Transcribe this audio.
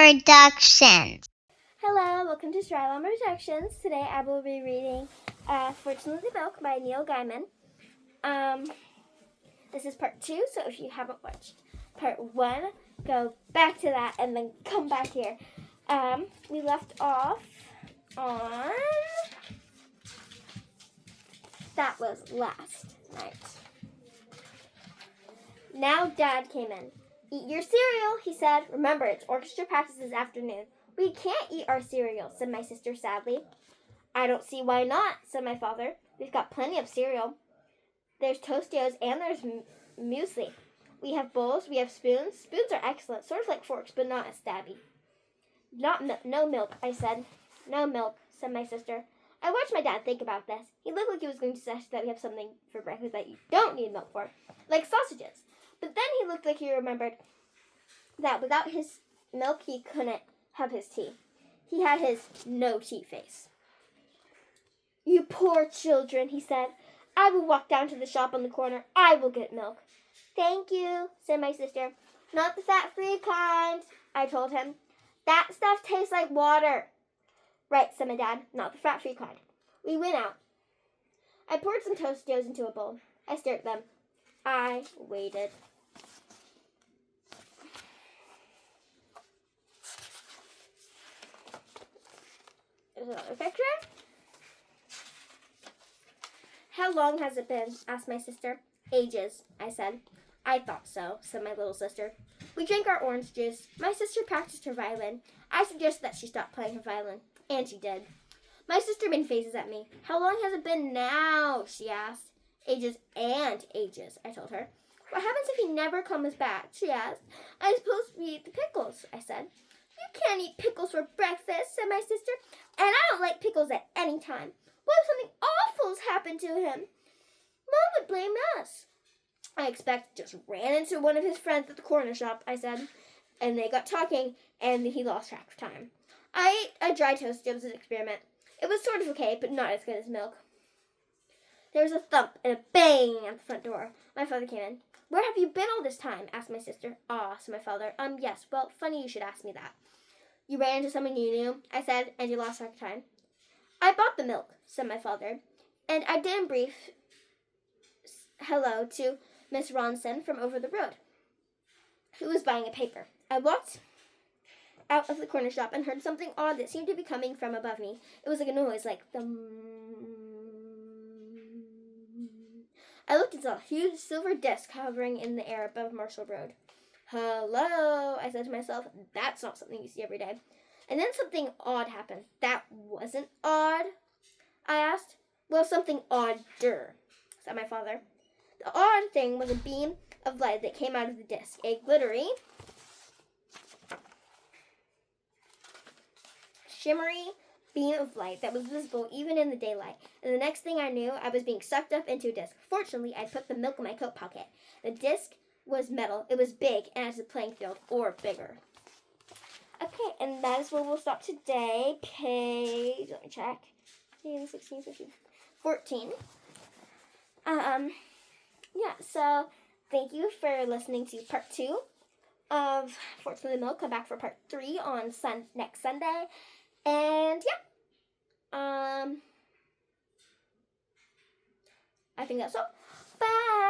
Productions. Hello, welcome to Strylon Productions. Today I will be reading Fortunately Milk by Neil Gaiman. This is part 2, so if you haven't watched part 1, go back to that and then come back here. We left off on... That was last night. Now Dad came in. "Eat your cereal," he said. "Remember, it's orchestra practice this afternoon." "We can't eat our cereal," said my sister sadly. "I don't see why not," said my father. "We've got plenty of cereal. There's Tostitos and there's muesli. We have bowls, we have spoons. Spoons are excellent, sort of like forks, but not as stabby." No milk," I said. "No milk," said my sister. I watched my dad think about this. He looked like he was going to suggest that we have something for breakfast that you don't need milk for, like sausages. But then he looked like he remembered that without his milk he couldn't have his tea. He had his no tea face. "You poor children," he said. "I will walk down to the shop on the corner. I will get milk." "Thank you," said my sister. "Not the fat-free kind," I told him. "That stuff tastes like water." "Right," said my dad. "Not the fat-free kind." We went out. I poured some Tostitos into a bowl. I stared at them. I waited. There's another picture. "How long has it been?" asked my sister. "Ages," I said. "I thought so," said my little sister. We drank our orange juice. My sister practiced her violin. I suggested that she stop playing her violin, and she did. My sister made faces at me. "How long has it been now?" she asked. "Ages and ages," I told her. "What happens if he never comes back?" she asked. "I suppose we eat the pickles," I said. "You can't eat pickles for breakfast," said my sister. "And I don't like pickles at any time. What if something awful's happened to him? Mom would blame us." "I expect just ran into one of his friends at the corner shop," I said. And they got talking, and he lost track of time. I ate a dry toast. It was an experiment. It was sort of okay, but not as good as milk. There was a thump and a bang at the front door. My father came in. "Where have you been all this time?" asked my sister. "Ah," said my father. Yes, well, funny you should ask me that." "You ran into someone you knew," I said, "and you lost track of time." "I bought the milk," said my father, "and I did a brief hello to Miss Ronson from over the road, who was buying a paper. I walked out of the corner shop and heard something odd that seemed to be coming from above me. It was like a noise, like thump. I looked and saw a huge silver disc hovering in the air above Marshall Road. "Hello," I said to myself. "That's not something you see every day." And then something odd happened. "That wasn't odd?" I asked. "Well, something odder," said my father. The odd thing was a beam of light that came out of the disc, a glittery, shimmery beam of light that was visible even in the daylight. And the next thing I knew, I was being sucked up into a disc. Fortunately, I put the milk in my coat pocket. The disc was metal. It was big and as a playing field, or bigger. Okay, and that is where we'll stop today. Page, let me check. 16, 15, 14. Yeah, so thank you for listening to part 2 of Fortunately Milk. Come back for part 3 on next Sunday. And yeah, I think that's all. Bye.